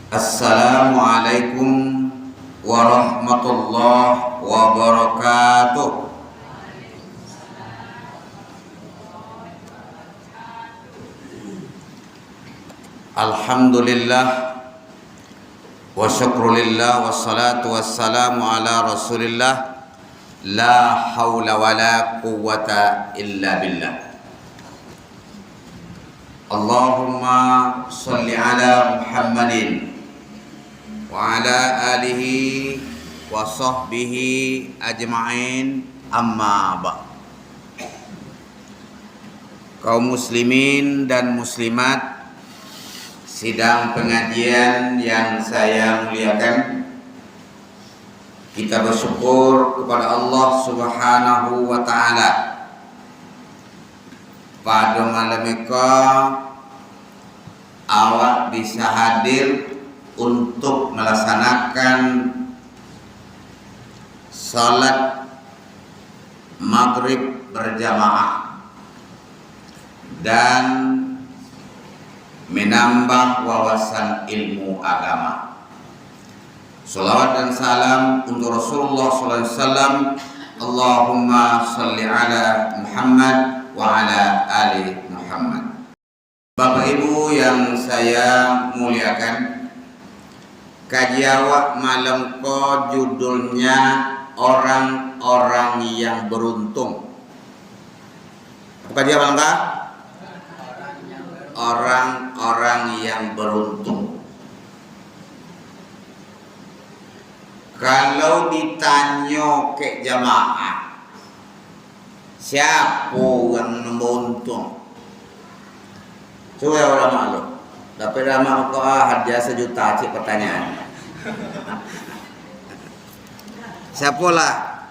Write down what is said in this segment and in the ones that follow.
Assalamualaikum warahmatullahi wabarakatuh. Alhamdulillah wa syukrulillah wassalatu wassalamu ala rasulillah. La haula wa la quwwata illa billah. Allahumma salli ala Muhammadin wa ala alihi wa sahbihi ajma'in, amma ba'd. Kaum muslimin dan muslimat sidang pengajian yang saya muliakan, kita bersyukur kepada Allah Subhanahu wa taala pada malam ika awak bisa hadir untuk melaksanakan salat maghrib berjamaah dan menambah wawasan ilmu agama. Salawat dan salam untuk Rasulullah SAW. Allahumma salli ala Muhammad wa ala ali Muhammad. Bapak Ibu yang saya muliakan, kaji awak malam ko judulnya orang-orang yang beruntung. Apa dia malam ka? Orang-orang yang beruntung. Kalau ditanya ke jamaah, siapa yang beruntung? Coba orang maklum. Dapat lama kau hadiah 1 juta cik pertanyaan. Siapalah?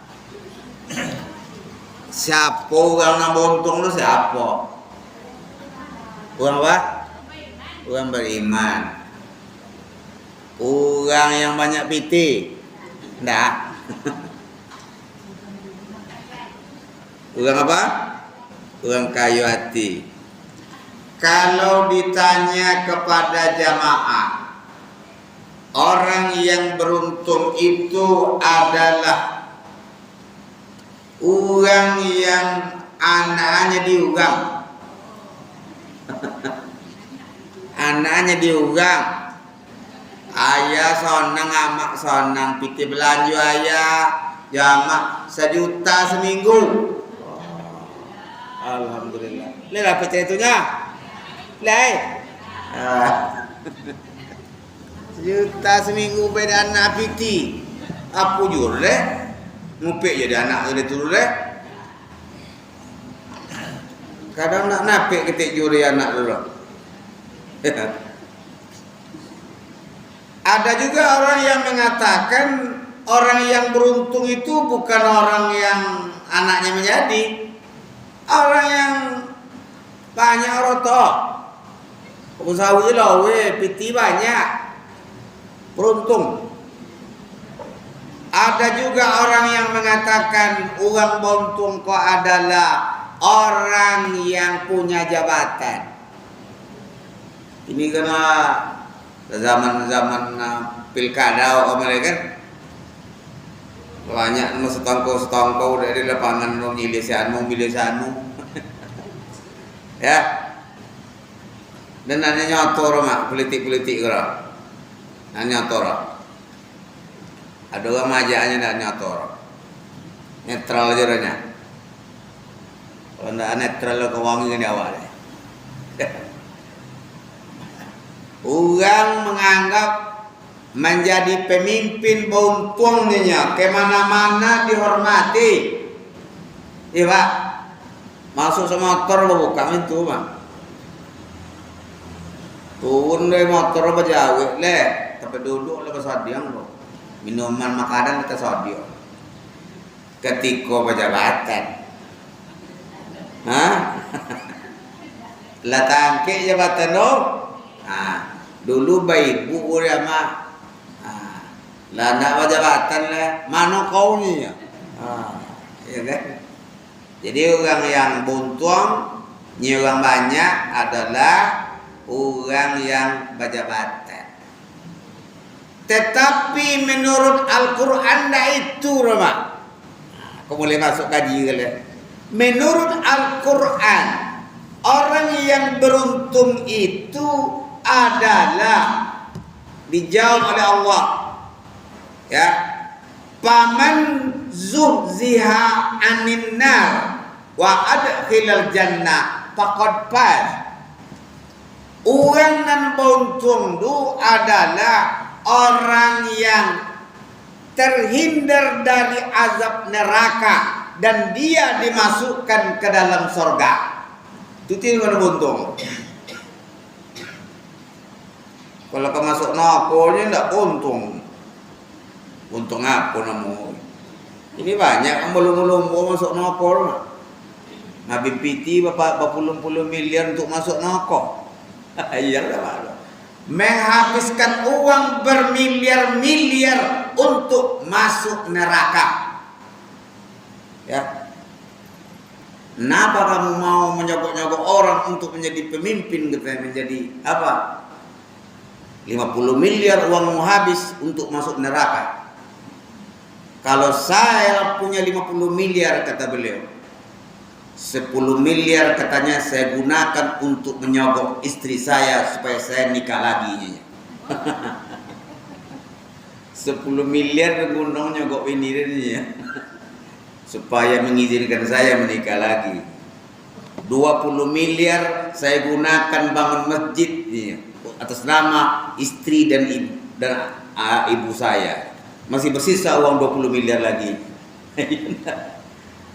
Siapa orang yang beruntung tu siapa? Orang apa? Orang beriman. Orang yang banyak piti. Enggak. Orang apa? Orang kayu hati. Kalau ditanya kepada jamaah, orang yang beruntung itu adalah orang yang anaknya diugang. Anaknya diugang. Ayah sonang, amak sonang, piti belanja ayah, jamak 1 juta seminggu. Alhamdulillah. Lihat apa ceritanya? Lihat. 1 juta seminggu beda anak piti. Apa jur deh? Ngupik jadi anak dia turun deh. Kadang nak napik ketik juri anak dulu. Ada juga orang yang mengatakan orang yang beruntung itu bukan orang yang anaknya menjadi, orang yang banyak rotok, usaha lawe piti banyak, beruntung. Ada juga orang yang mengatakan orang beruntung kok adalah orang yang punya jabatan. Ini kena zaman pilkada mereka banyak setongkau dari lapangan milih sanu ya, dan hanya nyotor mak politik kira hanya nyotor. Ada orang majaknya tidak nyotor, netral aja ranya. Kalau tidak netral ke wangi di awal. Orang menganggap menjadi pemimpin beruntungnya kemana-mana dihormati. Iya Pak, masuk sama motor lo buka itu Pak. Turun dari motor berjauh le, tapi duduk le bersodiang lo. Minuman makanan kita sodiang. Ketika pejabat, lah tangke jabatan lo. Dulu baik bu mah, lah nak jabatan lah, mana kau ni ya? Ya kan? Jadi orang yang buntung, orang banyak adalah orang yang berjabatan. Tetapi menurut Al-Quran itu Rama. Kau boleh masuk kaji kalian. Menurut Al-Quran, orang yang beruntung itu adalah dijawab oleh Allah. Ya. Faman zuhziha 'anil nar wa adkhilal jannah faqad faz. Orang yang beruntung itu adalah orang yang terhindar dari azab neraka dan dia dimasukkan ke dalam surga. Itu yang beruntung. Kalau kau masuk neraka tidak untung. Untung apa namu? Ini banyak yang belum masuk neraka. Nabi piti berpuluh-puluh miliar untuk masuk neraka. Iyalah malu. Menghabiskan uang bermiliar-miliar untuk masuk neraka. Ya. Kenapa kamu mau menyogok-nyogok orang untuk menjadi pemimpin, menjadi apa? 50 miliar uangmu habis untuk masuk neraka. Kalau saya punya 50 miliar, kata beliau, 10 miliar katanya saya gunakan untuk menyogok istri saya supaya saya nikah lagi. 10 miliar guna nyogok ini ya. Supaya mengizinkan saya menikah lagi. 20 miliar saya gunakan bangun masjid ya, atas nama istri dan ibu saya. Masih bersisa uang 20 miliar lagi.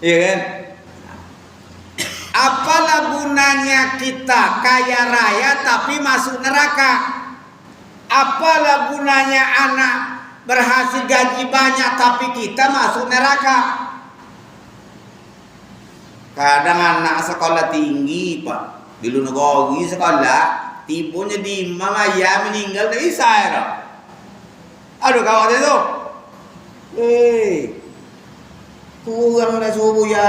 Iya kan? Apalah gunanya kita kaya raya tapi masuk neraka? Apalah gunanya anak berhasil gaji banyak tapi kita masuk neraka? Kadang anak sekolah tinggi Pak, di luar negeri sekolah, tipunya di Imam ayah meninggal dari saya. Aduh kawan itu. Kurang dah subuh ya.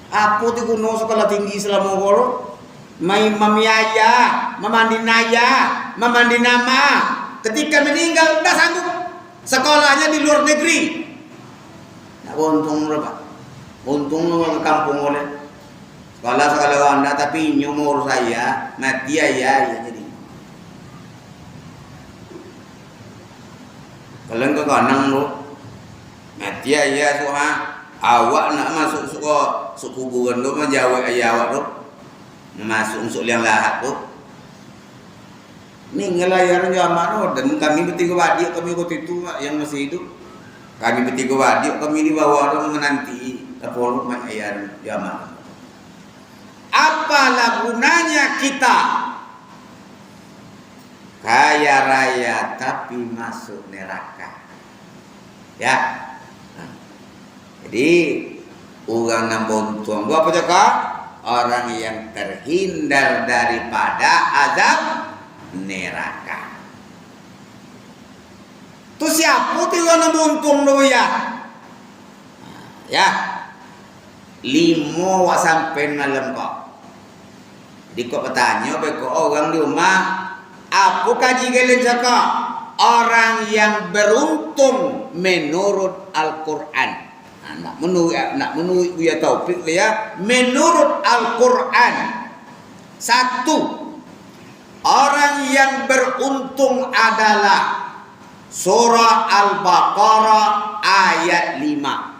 Aku di gunung sekolah tinggi selama koro. Mai mamiaya, memandi naya, memandi nama. Ketika meninggal dah sanggup. Sekolahnya di luar negeri. Nah, untung berapa? Untung ke kampung oleh. Sekolah Anda tapi nyumur saya mati ya jadi. Kalau ke kanang lu mati ya suha awak nak masuk suku kuburan tu menjawab ayah awak tu masuk unsur yang lahat tu ni ngelayaran zaman dan kami bertiga wadik kami waktu itu yang masih hidup kami bertiga wadik kami di bawah tu menanti terpoluk ayaran zaman. Apalah gunanya kita kaya raya tapi masuk neraka ya. Jadi orang yang beruntung apa cakap? Orang yang terhindar daripada azab neraka. Tu siapa tu yang beruntung tu ya? Ya. 5 wak sampai malam kok. Di kok bertanya ke orang di rumah, apa kaji kalian cakap? Orang yang beruntung menurut Al-Quran. Nak menurut ya taufik ya. Menurut Al-Quran, 1, orang yang beruntung adalah surah Al-Baqarah ayat 5.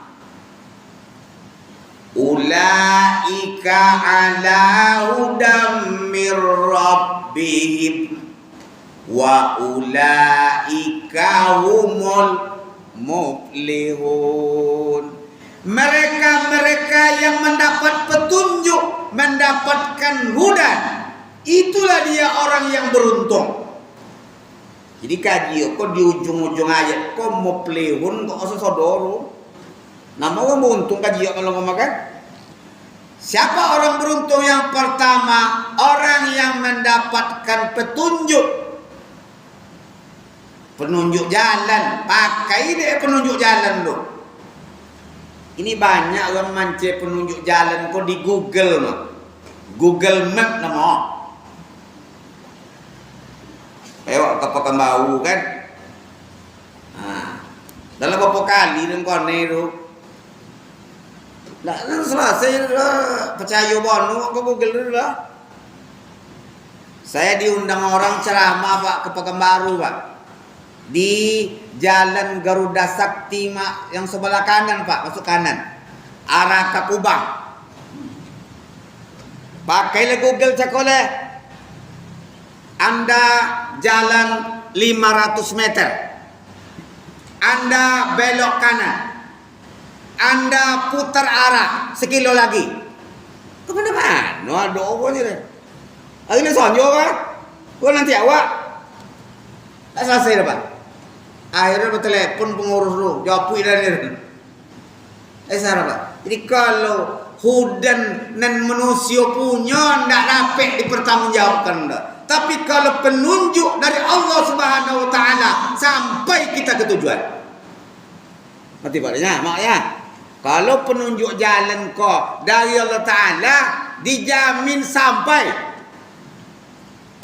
Ulaika ala hudam mir rabbihim wa ulaika humul muflihun. Mereka yang mendapat petunjuk, mendapatkan hudan, itulah dia orang yang beruntung. Jadi kaji kok di ujung-ujung ayat kok muflihun kok sesodoro. Nama orang beruntung kaji kalau ngomongkan. Siapa orang beruntung yang pertama? Orang yang mendapatkan petunjuk. Penunjuk jalan. Pakai dia penunjuk jalan tu. Ini banyak orang mancing penunjuk jalan kok di Google no. Google Map nama. Lewat ke Pekanbaru kan. Dalam berapa kali dengan kone tu. Dah selesai dah. Percaya bono ke Google tu dah. Saya diundang orang ceramah Pak ke Pekanbaru Pak. Di Jalan Garuda Sakti yang sebelah kanan Pak, masuk kanan. Arah ke Kubang. Pakailah Google cek oleh. Anda jalan 500 meter. Anda belok kanan. Anda putar arah 1 kilo lagi. Ke mana? No ada apa ni dah. Hari ni sonjo kan? Kau nanti awak. Tak selesai dah Pak. Akhirnya bertelepon pengurus tu. Jawab dah ni. Sarah Pak. Jadi kalau hudan dan manusia punya ndak dapat dipertanggungjawabkan dah. Tapi kalau penunjuk dari Allah Subhanahu Wa Taala sampai kita ke tujuan. Mati paknya, maknya. Kalau penunjuk jalan kau dari Allah Taala dijamin sampai.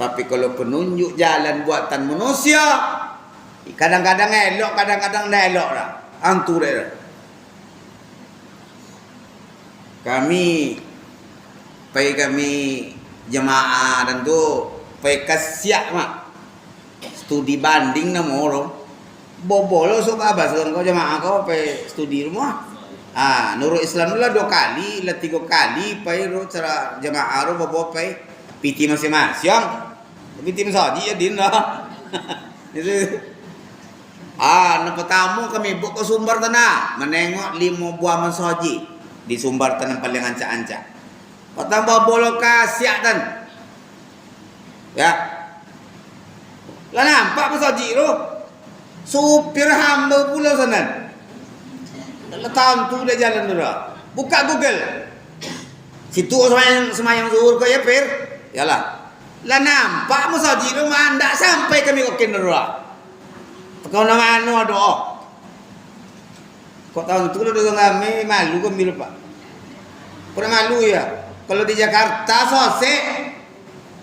Tapi kalau penunjuk jalan buatan manusia, kadang-kadang elok, kadang-kadang tak elok dah. Antu dah. Kami jemaah dan tu kasiak mak studi banding nama orang bobol so apa sekarang kau jemaah kau studi rumah Nurul Islam lah 2 kali lah 3 kali ro cara jemaah ro bobo piti masing-masing piti masaji ya din lah itu na pertama kami buka sumber tanah menengok 5 buah masaji di sumber tanah paling ancak-ancak pertama bolo kasiak tan. Ya. Lah nampak masaji tu. Supir hamba pula sana. Letak tu dia jalan tu dah. Buka Google. Situ semayang zuhur ke ya Pir? Yalah. Lah nampak masaji tu mah ndak sampai kami ke Kendara. Kau nama anu doa. Kau tahu tu dah kami malu ke mil Pak. Pernah malu ya. Kalau di Jakarta sosek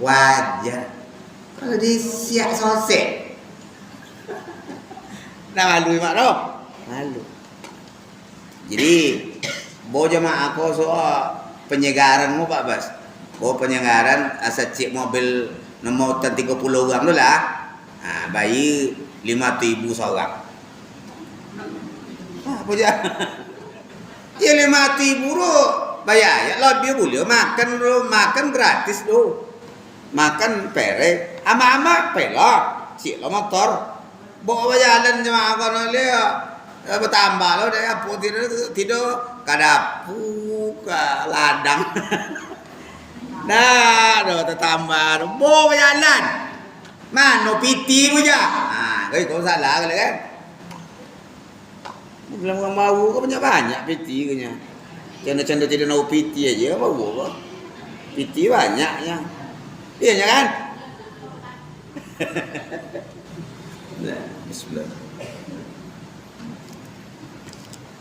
wajar. Kalau di Siak sosek. Dah malu mak tu. Malu. Jadi, bawa jemaah aku soal penyegaranmu Pak Bas. Bawa penyegaran asal cek mobil nombor 30 orang tu lah. Bayi 5,000 seorang. Apa je? Ya 5,000 tu bayar. Ya lebih boleh makan gratis tu. Makan pere, ama-ama pelak, cik lo motor, bawa jalan cuma apa nolnya, bertambah lo deh, apa tidur kadapu ke ladang, dah, tertambah, bawa jalan, mana piti punya, kau salah kali kan, bilang orang mau, kau banyak piti kenya, canda-canda tidak nak piti aja, mau piti banyaknya. Iya kan? Bismillah.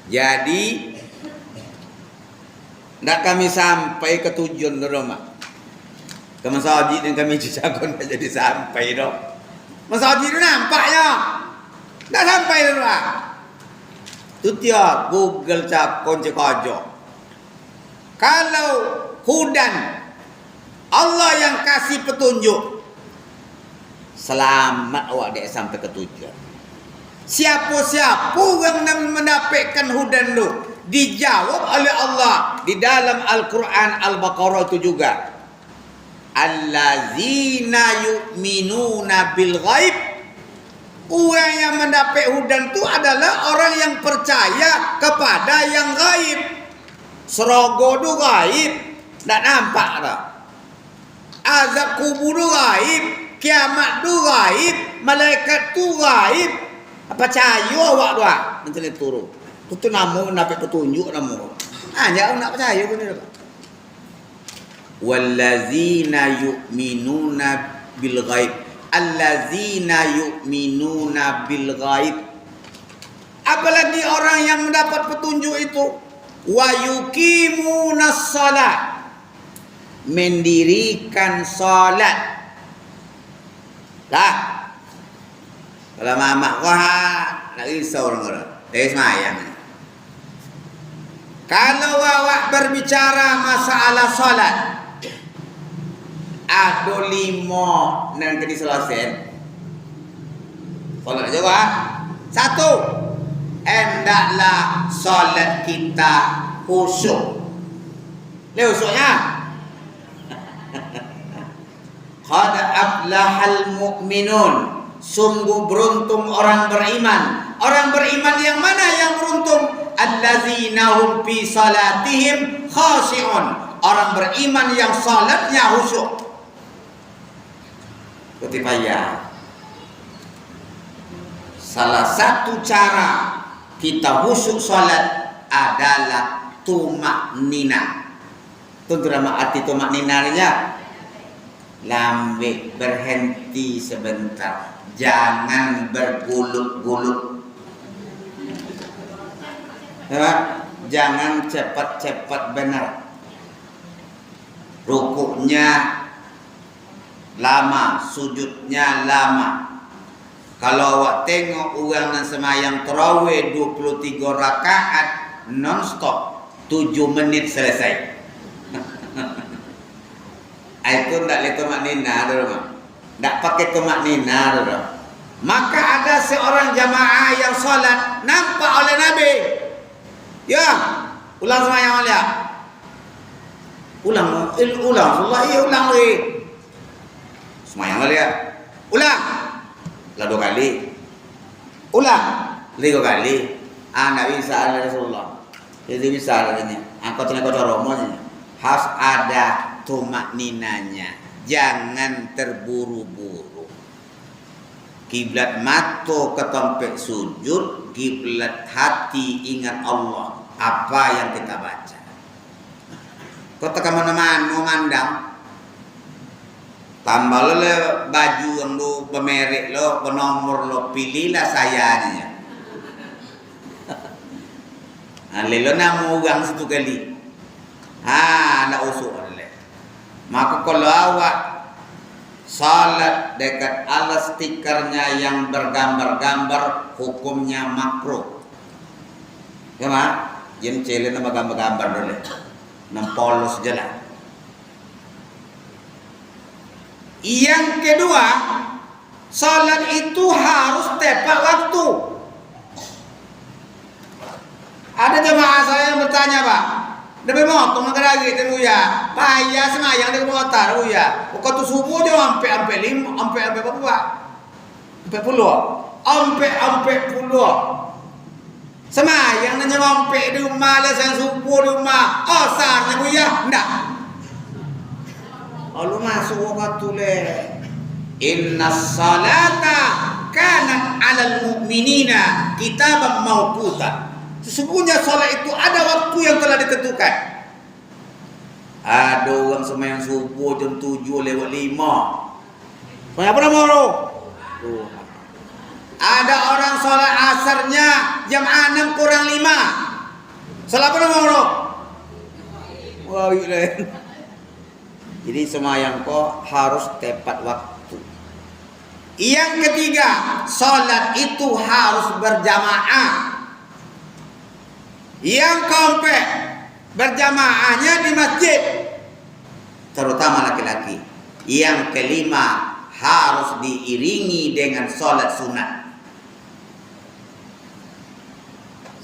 Jadi ndak kami sampai ke tujuan rumah. Ke masjid dan kami jagon jadi sampai dah. Masjid itu nampaknya. Ndak sampai rumah. Tu dia Google cak kunci kojo. Kalau hudan Allah yang kasih petunjuk, selamat awak dek sampai ke tujuan. Siapa-siapa yang mendapatkan hudan itu dijawab oleh Allah di dalam Al-Quran Al-Baqarah itu juga. Allazina yu'minuna bil ghaib. Orang yang mendapat hudan itu adalah orang yang percaya kepada yang gaib. Serogo itu gaib, tak nampak tak? Azab kubur tu gaib, kiamat tu gaib, malaikat tu gaib. Apa percaya awak tu macam ni turun. Tu nama dapat petunjuk nama. Jangan nak percaya pun ni dapat. Wallazina yu'minuna bil ghaib. Allazina yu'minuna bil ghaib. Apalagi orang yang mendapat petunjuk itu, wa yuqimunas shalah. Mendirikan salat. Lah. Kalau mamak kau nak risau orang-orang. semayang. Kalau awak berbicara masalah solat, ada 5 nanti diselesaikan. Solat juga. 1, hendaklah solat kita khusyuk. Lihat khusyuknya. Qad aflahal mu'minun. Sungguh beruntung orang beriman. Orang beriman yang mana yang beruntung? Allazina hum fi salatihim khashi'un. Orang beriman yang salatnya khusyuk. Kutipaya. Salah satu cara kita khusyuk salat adalah tumak nina. Itu drama arti tumak ninanya. Lambe berhenti sebentar. Jangan bergulut-gulut. Jangan cepat-cepat benar. Rukuknya lama, sujudnya lama. Kalau awak tengok orang yang semayang tarawih 23 rakaat non-stop, 7 menit selesai. Itu tidak lihat tumak nina dulu. Tak pakai tumak nina dulu. Maka ada seorang jamaah yang solat nampak oleh Nabi. Ya, ulang semayang oleh. Ulang, Allah ya ulang lagi. Semayang oleh. Ulang. Lah 2 kali. Ulang 3 kali. Tidak bisa ada Rasulullah. Jadi bisa adanya. Angkot ini kau romo saja. Harus ada tumak ninanya. Jangan terburu-buru. Kiblat mata ke tempat sujud, kiblat hati ingat Allah. Apa yang kita baca. Kau tak kemana-mana memandang. Tambah lo baju yang lo pemerek lo, penomor lo, pilihlah sayanya. Lelo nak ugang satu kali. Nak usuk oleh. Maka kalau awak salat dekat alas stikernya yang bergambar-gambar, hukumnya makruh. Ya mak, yang cile nama gambar-gambar dulu. Nampolos jalan. Yang kedua, salat itu harus tepat waktu. Ada jemaah saya yang bertanya, Pak, demi motong negara gitu ya, payah semayang di motor ya. Waktu subuh dia sampai 5, sampai berapa Pak? Sampai 10. Semayang nanya sampai di rumah lah, saya subuh di rumah. Oh, sarnya Bu ya, enggak. Lalu masuk waktu le. Inna salata kanat 'alal mu'minina kitaban mawquta. Sesungguhnya salat itu ada waktu yang telah ditentukan. Ada orang semayang subuh jam 7:05. Semayang apa nama? Ada orang salat asarnya jam 6:05. Salat apa nama? Wah, jadi semayang kok harus tepat waktu. Yang ketiga, salat itu harus berjamaah. Yang keempat, berjamaahnya di masjid, terutama laki-laki. Yang kelima, harus diiringi dengan salat sunat.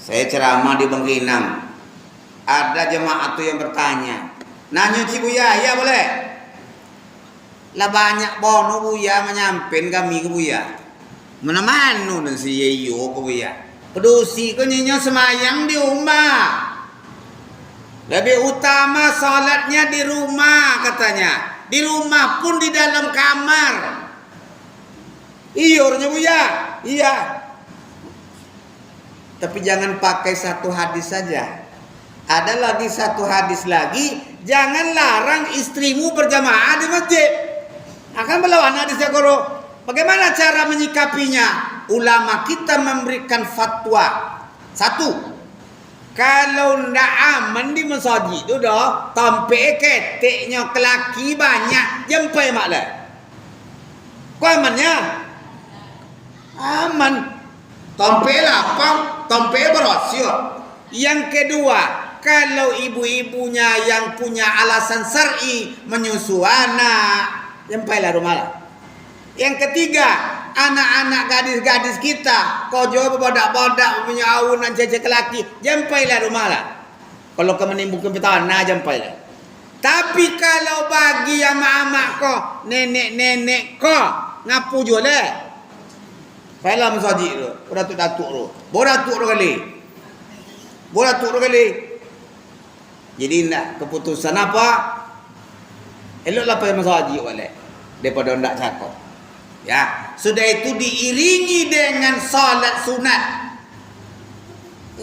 Saya ceramah di Bangkinang. Ada jemaah itu yang bertanya, nanya Cibuya, ya boleh? Lah banyak bono Buya menyampin kami ke Buya. Mana-mana dan si Yeyo ke Buya. Pedusi kau nyanyi semayang di rumah. Lebih utama salatnya di rumah katanya. Di rumah pun di dalam kamar. Iya orangnya Buya. Iya. Tapi jangan pakai satu hadis saja. Ada lagi satu hadis lagi. Jangan larang istrimu berjamaah di masjid. Akan melawan hadisnya koro. Bagaimana cara menyikapinya? Ulama kita memberikan fatwa. 1, kalau ndak aman di masjid itu dah, tampe keteknya kelaki banyak, jempai maklah. Kau amannya? Aman. Tompe lapang, tompe berosio. Yang kedua, kalau ibu-ibunya yang punya alasan syar'i menyusu anak, jempailah rumah lah. Yang ketiga, anak-anak gadis-gadis kita, kojo bodak-bodak punya awunan cecek laki, jempailah rumah lah. Kalau kau menimbulkan petana, jempailah. Tapi kalau bagi yang mak-mak kau, nenek-nenek kau, ngapu jualah. Failah masjid tu, datuk-datuk tu. Datuk tu kali. Datuk tu kali. Jadi nak keputusan apa? Eloklah pergi masjid boleh. Daripada ndak cakap. Ya, sudah itu diiringi dengan salat sunat.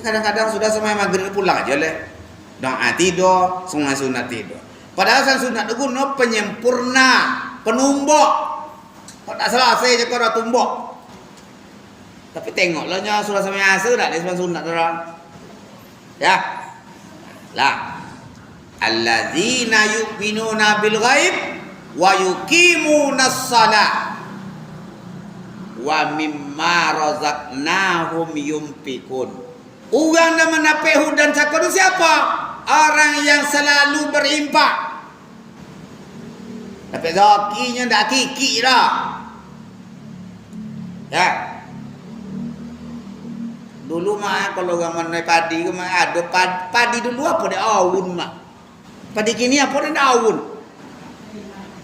Kadang-kadang sudah semai maghrib pulang aja leh. Doa tidur, semua sunat tidur. Padahal sunat itu guna penyempurna, penumbuk. Kau tak selesai je kau dah tumbuk. Tapi tengoklah nya surah sampai asal dah disebut sunat orang. Ya. Lah. Allazina yu'minuna bil ghaib wa yuqimunas shalah wa mimma razaqnahum yunfikun. Orang yang menapai hudan cakap itu siapa? Orang yang selalu berimpak. Tapi zakinya dak kiki dah. Ya. Dulu mah kalau orang menai padi ke mah ada padi dulu apa dia awun mah. Padi kini apa dia awun.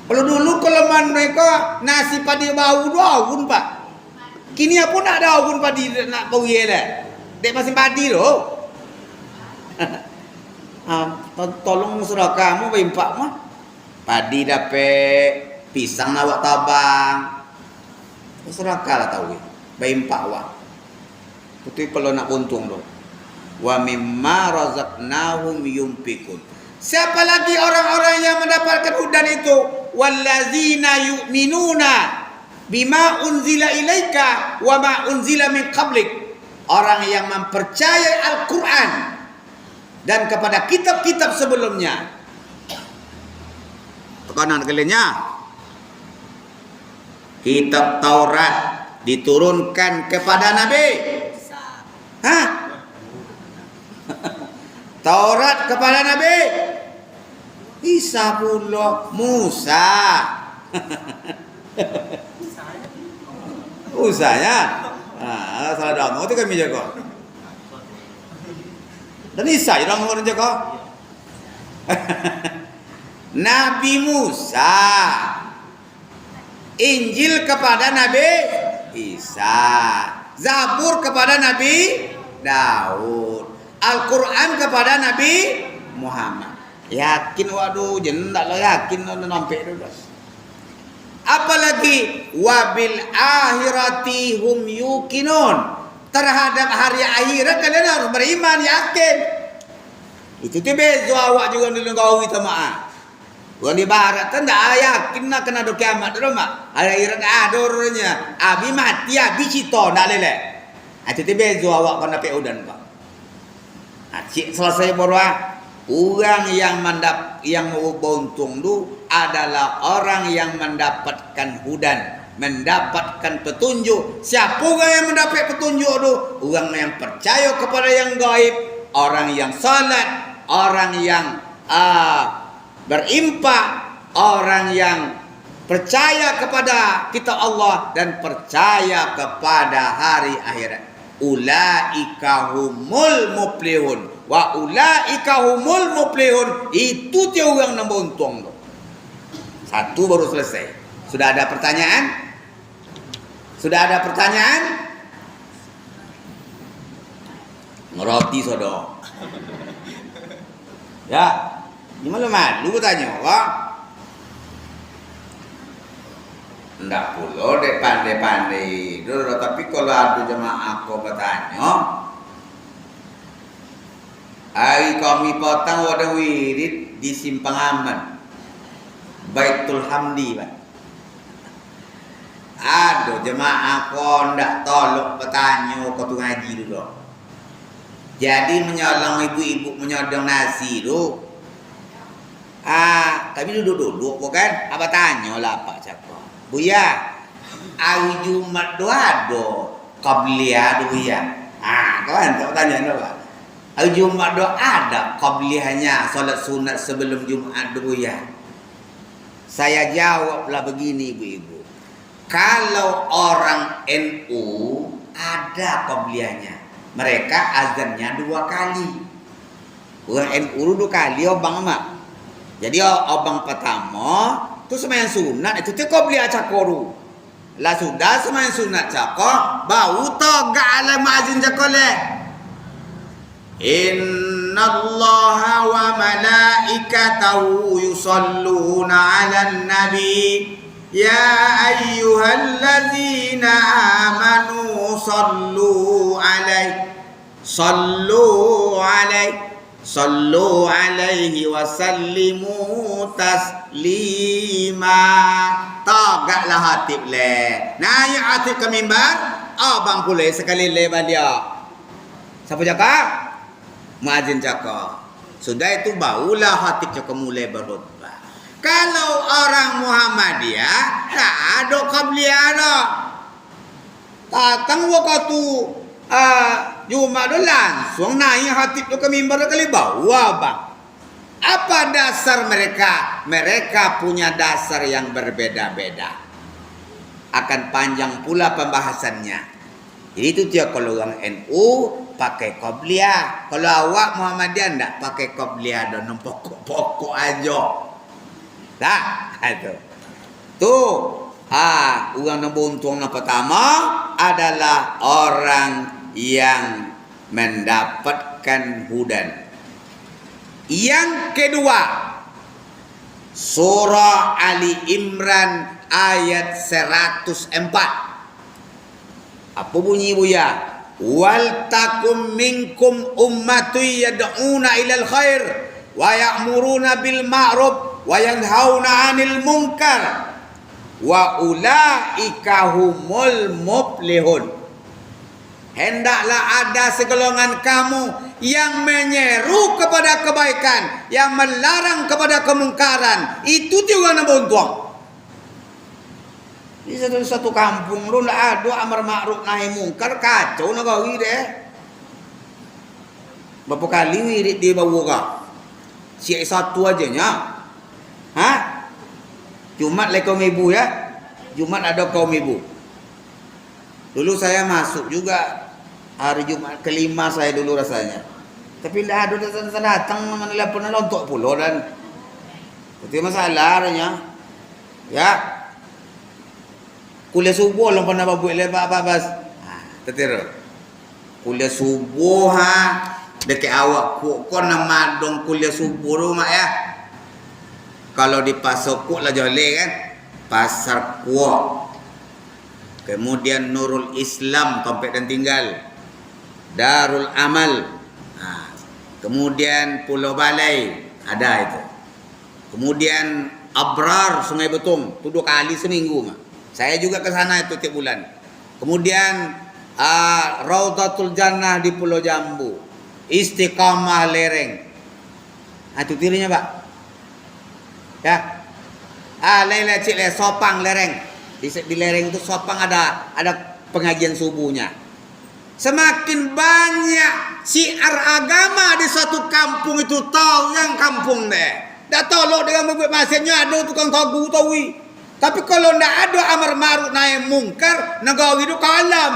Kalau dulu kalau menai ke nasi padi bau tu awun pak. Kini apa nak ada awun padi nak bau ye lah. Dek masih padi tu. Tolong surah kamu berimpak mah. Padi dapat pisang awak tabang. Surah kalah tahu berimpak awak. Itu kalau nak untung tu. Wa mimma razaqnahum yunfikun. Siapa lagi orang-orang yang mendapatkan hudan itu? Wallazina yu'minuna bima unzila ilaika wa ma unzila min qablik. Orang yang mempercayai Al-Quran dan kepada kitab-kitab sebelumnya. Tekanan kalinya. Kitab Taurat diturunkan kepada Nabi. Hah? Taurat kepada Nabi Isa pula Musa. Musanya salah dong itu kami jaga. Dan Isa yang orang jaga. Nabi Musa. Injil kepada Nabi Isa. Zabur kepada Nabi Daud. Al-Quran kepada Nabi Muhammad. Yakin waduh jendak lo yakin lo nampak tu. Apalagi wabil akhirati hum yuqinun. Terhadap hari akhirat kalian harus beriman yakin. Itu tu bezo awak juga dulu kau kita maaf. Orang di barat kan tak yakin nak kena do kiamat tu mak. Hari akhirat ada orangnya. Abi mati abi cito tak lele. Itu tu bezo awak kena pe udan kau. Cik selesai borwa. Orang yang mau beruntung tu adalah orang yang mendapatkan hudan, mendapatkan petunjuk. Siapa orang yang mendapat petunjuk tu? Orang yang percaya kepada yang gaib, orang yang salat, orang yang berimpak, orang yang percaya kepada kitab Allah dan percaya kepada hari akhirat. Ulaika humul muflihun wa ulaika humul muflihun. Itu dia orang yang beruntung tu. Satu baru selesai. Sudah ada pertanyaan? Sudah ada pertanyaan? Ngeroti sodo. Ya, gimana malu tanya Allah? Ndak pula dek pandai-pandai. Tapi kalau ada jemaah aku bertanya, hari kami potong ada wirid di Simpang Aman, Baitul Hamdi, Pak. Ada jemaah aku ndak tolok bertanya kau tu ngaji dulu. Jadi menyolong ibu-ibu menyodong nasi tu. Kami duduk-duduk bukan? Apa tanya lah Pak cakap. Buya, hari Jumat tu ada qabliyah duhiyah. Kawan tak tanya apa? Hari Jumat tu ada qabliyahnya solat sunat sebelum Jumat duhiyah. Saya jawablah begini ibu-ibu. Kalau orang NU ada qabliyahnya. Mereka azannya 2 kali. Orang NU 2 kali obang mak. Jadi obang pertama tu sembahyang sunat itu tu qabliyah cakoru. Lah sudah sembahyang sunat cakor bau togak ala mazin cakole. Innallaha wa malaikatahu yusalluna 'alan nabi ya ayyuhalladzina amanu sallu alaihi wa sallimu taslima. Tagaklah hatib le. Naik hatib ke mimbar, abang pula sekali lebar dia. Siapa cakap? Muazzin cakap. Sudah itu barulah hatib cakap mulai berkhutbah. Kalau orang Muhammadiyah tak ada qabliyah dah. Datang waktu Jumat tu langsung naik hatib tu ke mimbar kali bawa bang. Apa dasar mereka? Mereka punya dasar yang berbeda-beda. Akan panjang pula pembahasannya. Jadi itu dia kalau orang NU pakai qabliyah. Kalau awak Muhammadiyah enggak pakai qabliyah dan pokok-pokok aja. Dah, itu. Tuh, orang yang beruntung yang pertama adalah orang yang mendapatkan hudan. Yang kedua, surah Ali Imran ayat 104. Apa bunyi ibu ya? Wal takum minkum ummatun yad'una ilal khair wa ya'muruna bil ma'ruf wa yanhauna 'anil munkar wa ulaika humul muflihun. Hendaklah ada segolongan kamu yang menyeru kepada kebaikan, yang melarang kepada kemungkaran. Itu juga nak beruntung. Di satu kampung lu nak ada amar ma'ruf nahi mungkar, kacau negara deh. Berapa kali wirid dia bawa kah? Siap satu aja nya. Jumat le kaum ibu ya. Jumat ada kaum ibu. Dulu saya masuk juga hari Jumat kelima saya dulu rasanya. Tapi dah ada datang menelpon untuk pulau dan itu masalahnya. Ya. Kuliah subuh long pernah buat lebar babas. Tertiru. Kuliah subuh dekat awak kok nama dong kuliah subuh rumah ya. Kalau di Pasar Kuok lah joleh kan. Pasar Kuok. Kemudian Nurul Islam tempat dan tinggal. Darul Amal. Kemudian Pulau Balai ada itu. Kemudian Abrar Sungai Betung tu 2 kali seminggu. Saya juga ke sana itu tiap bulan. Kemudian Raudatul Jannah di Pulau Jambu. Istiqamah Lereng. Itu tirinya Pak. Ya. Lele Cik Le Sopang Lereng. Di lereng itu Sopang ada pengajian subuhnya. Semakin banyak syiar agama di suatu kampung itu tahu yang kampung deh. Dah tolong dengan membuat masanya ada tukang tagu tawi. Tapi kalau ndak ada amar ma'ruf nahi mungkar, negara itu kalam.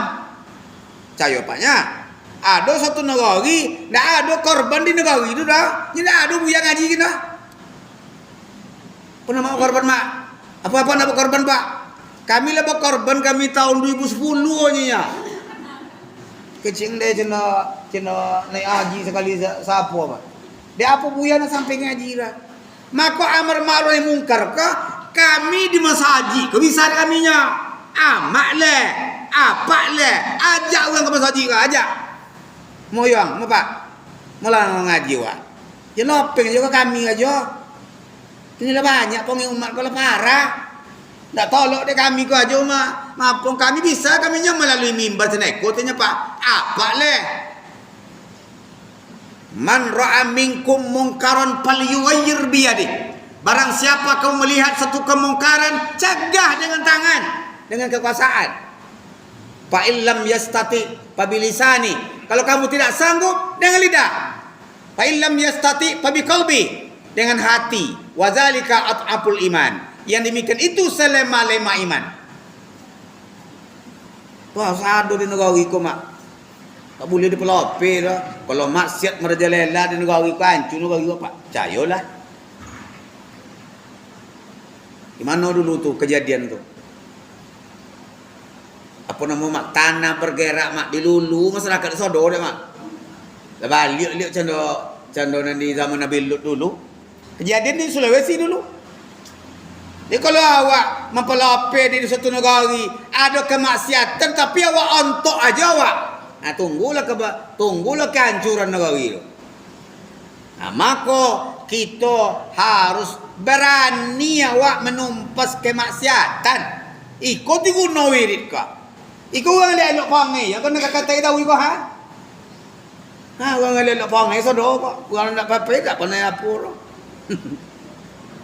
Jawabannya ada satu negara ndak ada korban di negara itu dah. Tidak ada yang ngaji kita. Pernah mau korban mak? Apa-apa nak korban pak? Kami lah berkorban kami tahun 2010 nya. Kecing deh cina naik haji sekali siapa pak? Dia apa buaya nak sampai ngaji dah? Maka amar ma'ruf nahi mungkar kah? Kami di masa haji, kebisar kaminya. Amak le, apa le? Ajak orang ke masa haji kah? Ajak. Moyang, mau pak? Malah ngaji wak. Ya nopeng juga kami aja. Ini lah banyak pengin umat kalau parah. Tak tolok dia kami ko aja maupun kami bisa kaminya melalui mimbar seneko tanya pak apa le man ra'a minkum mungkaran falyughayyir biyadi. Barang siapa kamu melihat satu kemungkaran, cegah dengan tangan, dengan kekuasaan. Fa illam yastati fa bilisani. Kalau kamu tidak sanggup, dengan lidah. Fa illam yastati fa biqalbi, dengan hati. Wa zalika at'aful iman. Yang demikian itu selema-lema iman. Wah, sado di negara iko mak. Tak boleh dipelope dah. Kalau maksiat merajalela di negara iko, hancur negara iko pak. Percayalah. Gimana dulu tuh kejadian tuh? Apa nama mak, tanah bergerak mak di lulu masyarakat di Sodo deh mak. Lepas liuk cando nanti zaman Nabi Lut dulu. Kejadian di Sulawesi dulu. Jadi kalau awak mempelope di satu negara ada kemaksiatan tapi awak ontok aja awak. Nah tunggulah kehancuran negara itu. Nah maka kita harus berani awak menumpas kemaksiatan. Ikut diguna wirid kau. Ikut orang elok pangai. Yang kau nak kata tahu ikut ha? Ha orang elok pangai Sodo kok. Orang nak papai tak pernah apa loh.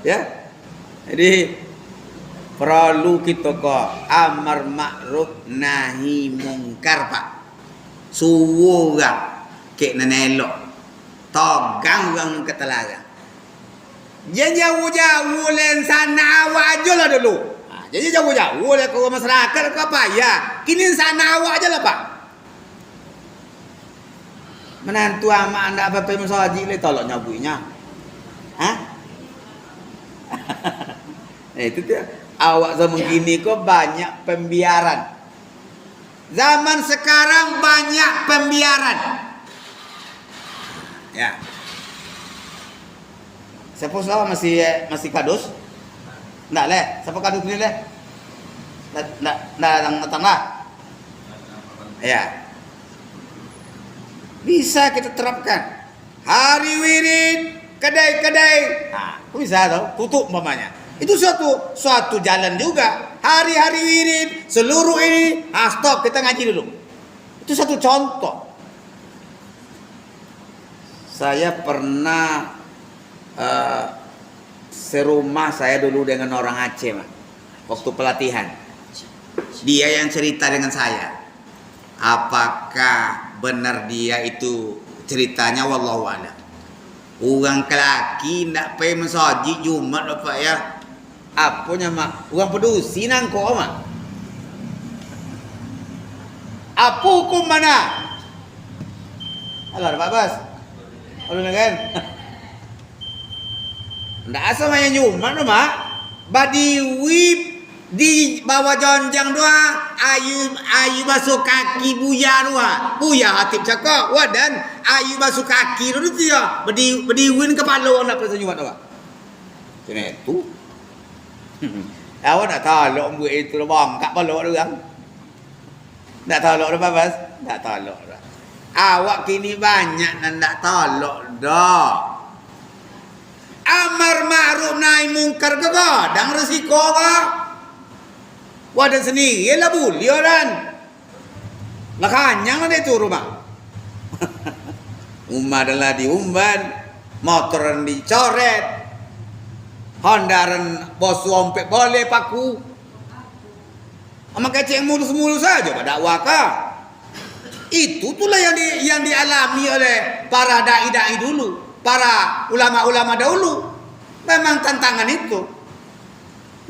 Ya. Jadi perlu kita kok amar makruf nahi mungkar pak. Suwo orang kek nenelok. Togang orang ketelaga. Jangan jauh-jauh len sana awak aja lah dulu. Jadi jauh-jauh lah ke masyarakat ke apa ya. Kini sana awak aja lah pak. Menantu amak anda apa-apa masaji le tolak nyabuinya. Hah? Itu dia. Awak zaman gini kok banyak pembiaran. Zaman sekarang banyak pembiaran. Ya. Siapa sahaja masih kadus? Enggak leh. Siapa kadus ni leh? Enggak datang lah. Ya. Bisa kita terapkan. Hari wirid, kedai-kedai. Nah, bisa tau, tutup umpamanya. Itu suatu jalan juga. Hari-hari wirid, seluruh ini, stop, kita ngaji dulu. Itu satu contoh. Saya pernah serumah saya dulu dengan orang Aceh, Mak. Waktu pelatihan. Dia yang cerita dengan saya. Apakah benar dia itu ceritanya wallahu a'lam. Orang kelaki nak pergi masjid Jumat apa ya? Apanya mak? Orang pedusi nangko mak. Apa hukum mana? Alah Pak Bas. Ulun kan. Ndak asa maya Jumat mak. Badiwi di bawah jonjang doa ayu basuh kaki buya doa. Buya hatib cakap wadan ayu basuh kaki dulu dia bediwin kepala orang nak pergi Jumat doa. Macam itu. Awak nak tolak buat itu bang, kat balok orang. Tak tolak dah Bas, tak tolak dah. Awak kini banyak nak tolak dah. Amar ma'ruf nahi mungkar ke kadang resiko ke? Wadah sendiri lah boleh orang. Makanya lah itu rumah. Umar adalah diumban, motoran dicoret. Hondaran bos ompek boleh paku. Amak kecil mulus-mulus saja pada dakwah. Itu itulah yang dialami oleh para dai-dai dulu, para ulama-ulama dahulu. Memang tantangan itu.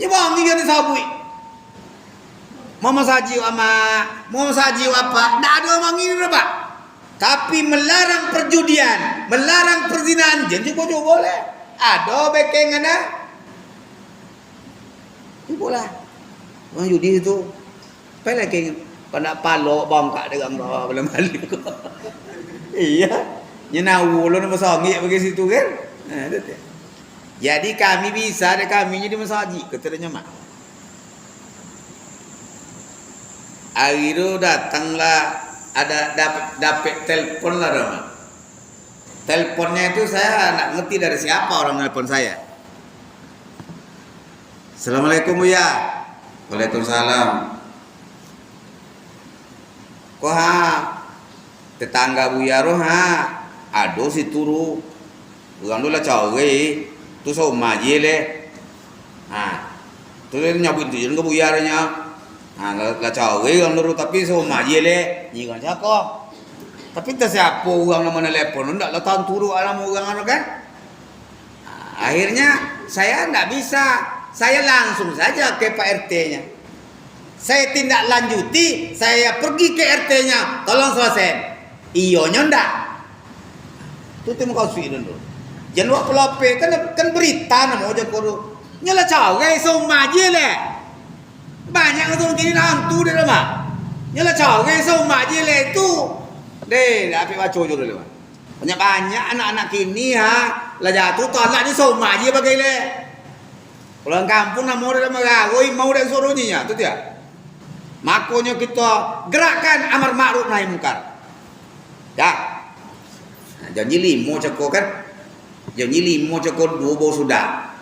Ya bang, ini kan sabui. Mau saji apa? Tak ada orang ini Pak. Tapi melarang perjudian, melarang perzinahan, jangan juga boleh. Ada bekeng ada. Boleh. Orang judi itu apa lagi pada palo bangkak dengan bawa belum balik. Iya. Nyenawu lo nama sangi bagi situ kan. Jadi kami bisa ada kami jadi masjid katanya mak. Hari itu datanglah ada dapat telepon lah mak. Teleponnya itu saya nak ngerti dari siapa orang telepon saya. Assalamualaikum Buya. Waalaikumsalam. Kok tetangga Buya roh ado si turu. Orang dulu lah cawe. Tu so maji le. Tu le nyabut tu jangan Buya nya. Lah cawe orang luru tapi semua je le. Ni kan cakap. Tapi tak siapa orang nama telefon ndak lah tahu turu alam orang anu kan. Akhirnya saya ndak bisa. Saya langsung saja ke Pak RT-nya. Saya tindak lanjuti, saya pergi ke RT-nya. Tolong selesai. Iyonya ndak. Itu terima kasih dulu. Jangan lupa pelope kan berita nama aja koru. Nyala cawe semua je le. Banyak orang kini hantu dia mah. Nyala cawe semua je le tu. Deh, api baca juga dulu. Banyak anak-anak kini lah jatuh tolak ni semua je bagai le. Pulang kampung nak mau dia meragoi, mau dia suruhnya tu dia. Makanya kita gerakkan amar ma'ruf nahi munkar. Ya. Janji 5 cakap kan. Janji 5 cakap 2 baru sudah.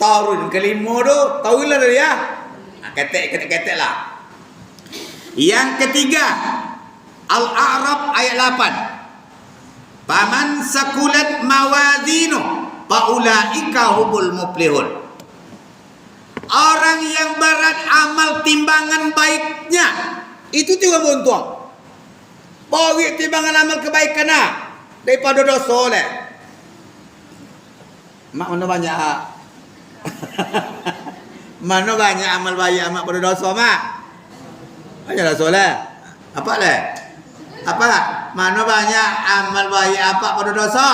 Turun ke 5 tu, tahu lah dia. Ketek lah. Yang ketiga, Al-A'raf ayat 8. Paman sakulat mawazinu faulaika humul muflihun. Orang yang berat amal timbangan baiknya itu juga beruntung. Bawa timbangan amal kebaikan daripada dosa le. Mak mana banyak mana banyak amal baik amal pada dosa mak. Banyak dosa le. Apa le? Apa? Mana banyak amal baik apa pada dosa?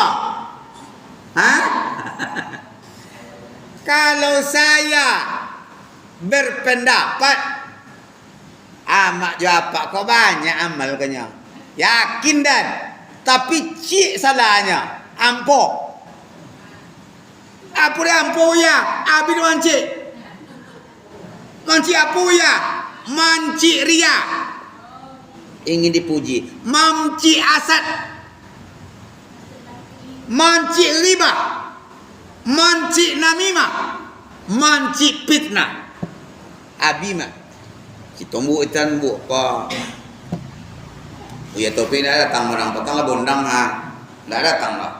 Kalau saya berpendapat amak jawab kau banyak amal kenya. Yakin dan tapi cik salahnya ampo. Apa dia ampo ya? Abi dia mancik. Mancik apa ya? Mancik ria. Ingin dipuji. Mancik asad. Mancik riba. Mancik namimah. Mancik fitnah. Abi mah. Kita buat ikan buat apa? Ya tapi dah datang orang petang lah bondang dah datang lah.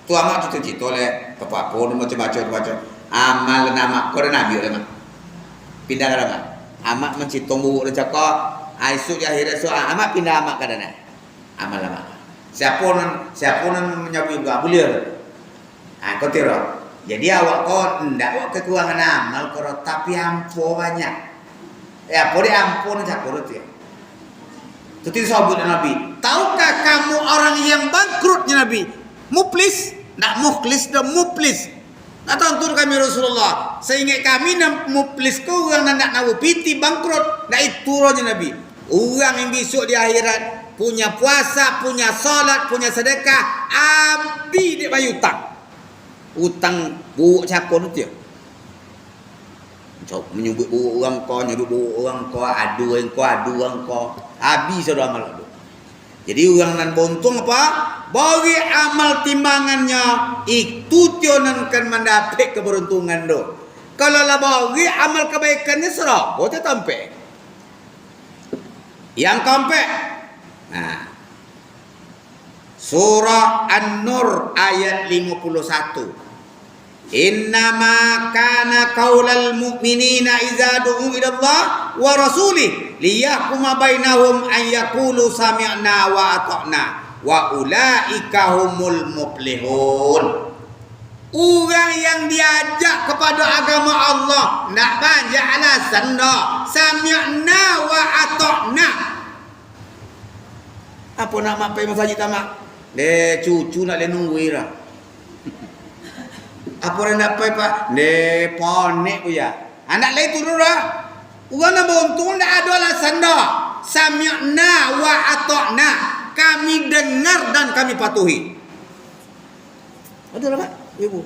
Tu amak tu cita le apa-apa macam-macam. Amal nama kau dah nabi oleh mak. Pindah ke mak. Amak mencitong buat dia cakap. Aisyuk di akhirat soal amak pindah amak ke dana. Amal amak. Siapa nan menyabui juga boleh. Kau tira. Jadi awak kau ndak awak kekurangan amal kau tapi ampo banyak. Ya apa dia ampo nak cakap tu ya. Itu sahabat Nabi. Tahukah kamu orang yang bangkrutnya Nabi? Muflis, nak mukhlis dan muflis. Nak tonton kami Rasulullah. Sehingga kami nak muflis kau orang nak nawupiti bangkrut. Nak itu rohnya Nabi. Orang yang besok di akhirat punya puasa, punya salat, punya sedekah, abdi dia bayar utang. Utang buruk cakon tu ya. Menyebut buruk orang kau, nyebut buruk orang kau, adu orang kau. Habis sudah amal tu. Jadi orang nan bontung apa? Bagi amal timbangannya itu tionan kan mendapat keberuntungan tu. Kalau lah bagi amal kebaikannya serah, boleh tampe. Yang keempat. Nah. Surah An-Nur ayat 51. Innama kana qaulal mu'minina idza du'u ila Allah wa rasulih liyahkuma bainahum an yaqulu sami'na wa ata'na wa ulaika humul muflihun. Orang yang diajak kepada agama Allah nak banyak alasan dah. Sami'na wa ata'na. Apa nak mak pergi masjid tamak? Cucu nak le nunggu ira. Apa orang nak pergi pak? Ponek punya. Anak lain turun dah. Orang nak buntung tak ada alasan dah. Sami'na wa ata'na. Kami dengar dan kami patuhi. Ada lah pak? Ibu.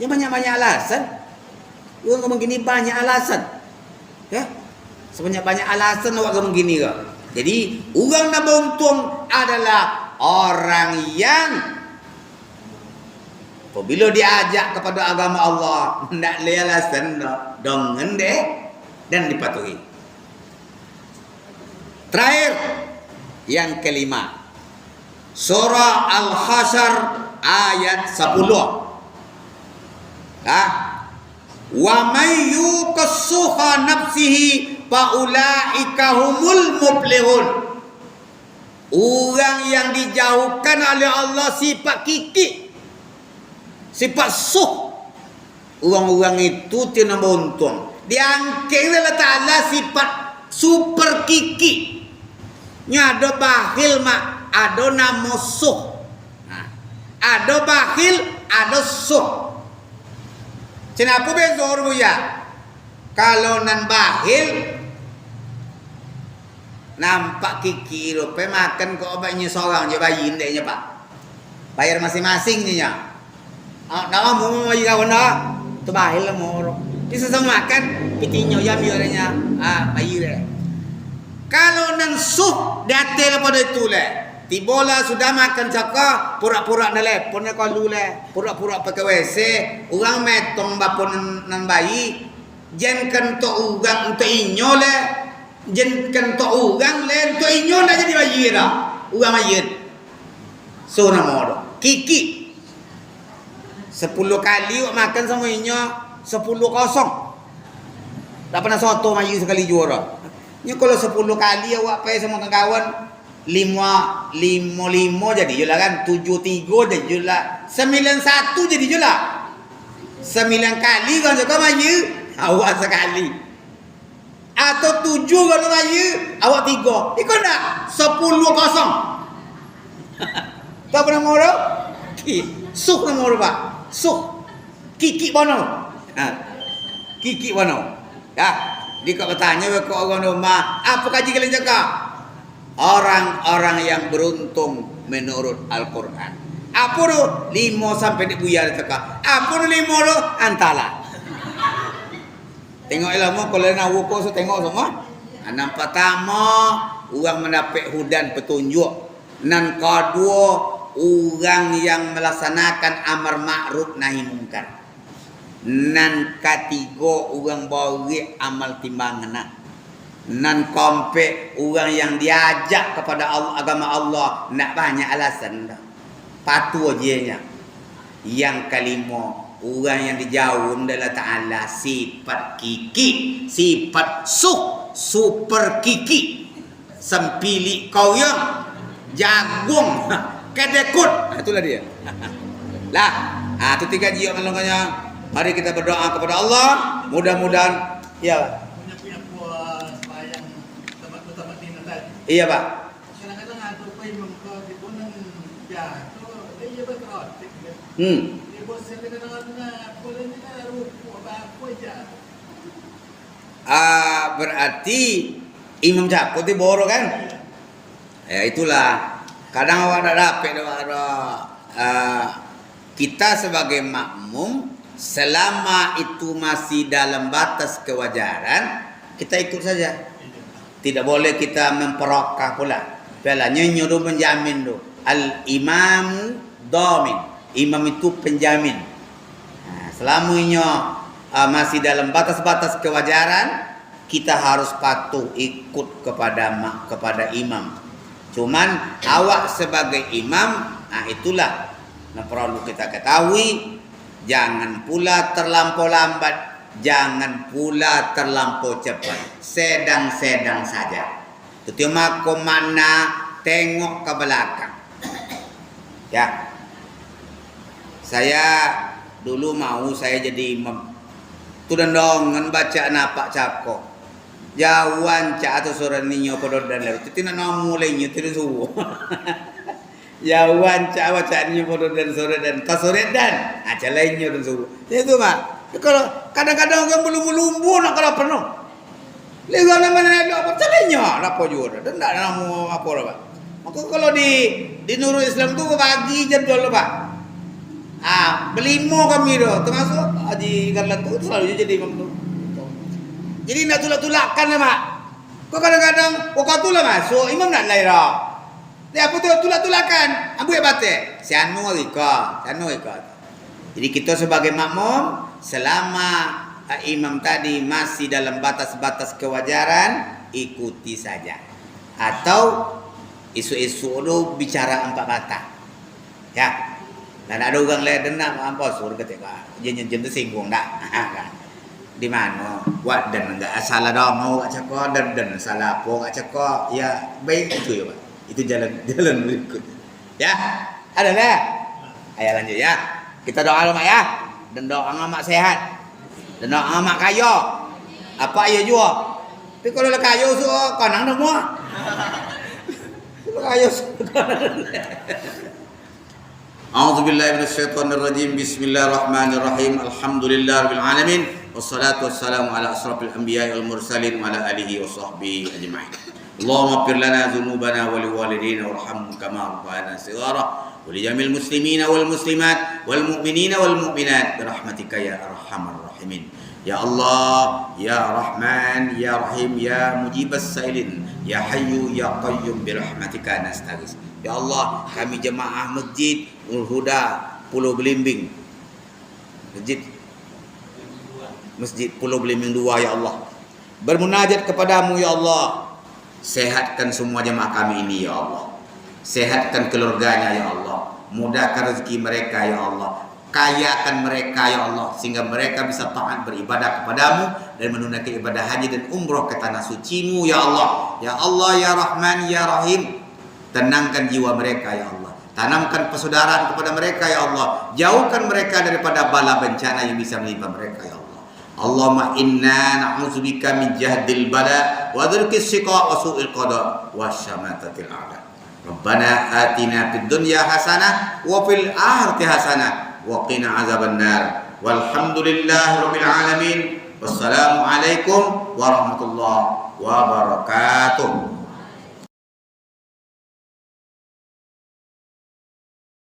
Yang banyak-banyak alasan. Orang ngomong gini banyak alasan. Ya? Sebanyak-banyak alasan awak ngomong gini ke? Jadi, orang nak buntung adalah orang yang apabila diajak kepada agama Allah, hendak le alasan dengan deh dan dipatuhi. Terakhir, yang kelima. Surah Al-Hasyr ayat 10. Wa may yuqassuha nafsihi fa ulaika humul muflihun. Orang yang dijauhkan oleh Allah sifat kikik, sifat suh, orang-orang itu tidak beruntung. Diangkat oleh Ta'ala sifat super kikik. Nya ada bakhil mak, ada nama suh. Ada bakhil, ada suh. Kenapa bezor bu ya? Kalau nan bakhil nampak kiki rupa makan kok obatnya seorang je bayi ndeknya pak. Bayar masing-masing nya. Dah mau bayi kawan dah. Tu bakhil lah mau. Bisa sama makan pitinyo jam yorenya. Bayi dia. Kalau nan suh datel pada itu le. Tibola sudah makan cakap, pura-pura nelpon nak kalu le, pura-pura pakai WC, orang metong bapon nan bayi, jen kento orang untuk inyo le, jen kento orang le untuk inyo dah jadi bayi dah, orang bayi. So nama do, kiki, 10 kali wak makan sama inyo, 10-0. Tak pernah soto bayi sekali juara. Ni kalau 10 kali awak pay sama kawan. 5 jadi je lah kan. 7-3 jadi je lah. 9-1 jadi je lah. 9 kali kan suka maju awak sekali. Atau 7 kalau maju awak 3. Ikut tak? 10-0. Tak pernah moro? Suh nak moro pak. Suh. Kiki bono. Kiki bono. Ya. Dia kau bertanya ke orang rumah, apa kaji kalian cakap? Orang-orang yang beruntung menurut Al-Quran. Apa tu? 5 sampai di buyar cakap. Apa tu 5 tu? Antala. Tengok ilmu kalau nak wukuk so tengok semua. Nan pertama, orang mendapat hudan petunjuk. Nan kedua, orang yang melaksanakan amar ma'ruf nahi mungkar. Nan ketiga, orang beri amal timbangan. Nan kompe orang yang diajak kepada Allah, agama Allah, nak banyak alasan dah. Patuh je nya. Yang kelima, orang yang dijauh dari Allah Ta'ala sifat kiki, sifat super kiki. Sempili kau yang jagung, kedekut. Itulah dia. Lah, itu 3 jiwa melonggarnya. Mari kita berdoa kepada Allah. Mudah-mudahan ya. Iya pak. Kadang-kadang ada payung ke di punan jatuh, dia berkerotik. Dia bosan kadang-kadang boleh ni kan rupa apa aja. Berarti imam cakap tu boro kan? Ya itulah. Kadang awak tak dapat kita sebagai makmum selama itu masih dalam batas kewajaran kita ikut saja. Tidak boleh kita memperokah pula. Pelanya nyuruh menjamin tu. Al-imam dhamin. Imam itu penjamin. Selamanya masih dalam batas-batas kewajaran, kita harus patuh ikut kepada imam. Cuman awak sebagai imam, itulah yang perlu kita ketahui. Jangan pula terlampau lambat. Jangan pula terlampau cepat. Sedang-sedang saja. Cuma ke mana tengok ke belakang. Ya. Saya dulu mau saya jadi imam. Tu dendongan baca napak cakok. Jawan cak atau surat ninyo podor dan lalu. Itu tidak mulainya tidak subuh. Jawan cak baca ninyo podor dan surat dan kasurat dan. Lainnya dan subuh. Itu mak. Kalau kadang-kadang orang belum-belumbu nak kalau penuh. Lihat nama nak apa caranya? Apa juga? Dan tak nama apa lah pak. Maka kalau di Nurul Islam tu bagi jadwal pak. Berlima kami tu, termasuk Haji Garlan tu selalu jadi imam tu. Jadi nak tulak-tulakkan lah pak. Kau kadang-kadang kau tulah masuk imam nak lain dah. Dia apa tu tulak-tulakan? Ambil batik. Sianu rika. Jadi kita sebagai makmum selama imam tadi masih dalam batas-batas kewajaran, ikuti saja. Atau isu-isu tu bicara 4 mata. Ya. Dan ada orang lain dengar apa suruh ketika jen tersinggung tak. Di mana? Wah, dan enggak salah dong mau kat cakap dan salah apa kat cakap. Ya, baik itu ya, Pak. Itu jalan berikut. Ya. Ada lah. Ayo lanjut ya. Kita doa lu mak ya. Dan doa mak sehat. Dan doa mak kaya. Apa ya juga? Tapi kalau lah kaya su kanang semua. Kalau kaya su kanang. A'udzubillahi minasyaitonirrajim. Bismillahirrahmanirrahim. Alhamdulillahirabbil alamin. Wassalatu wassalamu ala asrafil anbiya'i wal mursalin wa ala alihi wa sahbihi ajma'in. Allahumma ighfir lana dzunubana wa liwalidina warhamhum kama rabbayana shighara wa li jamil muslimina wal muslimat wal mu'minina wal mu'minat bi rahmatika ya arhamar rahimin. Ya Allah, ya Rahman, ya Rahim, ya Mujibas Sailin, ya Hayyu, ya Qayyum bi rahmatika nastaghis. Ya Allah, kami jemaah Masjid Nurul Huda Pulau Belimbing. Masjid Pulau Belimbing 2 ya Allah. Bermunajat kepadamu ya Allah. Sehatkan semua jemaah kami ini ya Allah. Sehatkan keluarganya ya Allah. Mudahkan rezeki mereka ya Allah. Kayakan mereka ya Allah sehingga mereka bisa taat beribadah kepadamu dan menunaikan ibadah haji dan umroh ke tanah sucimu ya Allah. Ya Allah ya Rahman ya Rahim. Tenangkan jiwa mereka ya Allah. Tanamkan persaudaraan kepada mereka ya Allah. Jauhkan mereka daripada bala bencana yang bisa menimpa mereka ya Allah. Allahumma inna na'udzubika min jahdil bala wa dzulkis siqa wa su'il qada wa syamatatil a'la. Rabbana atina fid dunya hasanah wa fil akhirati hasanah wa qina azabannar. Walhamdulillahirabbil alamin. Wassalamu alaikum warahmatullahi wabarakatuh.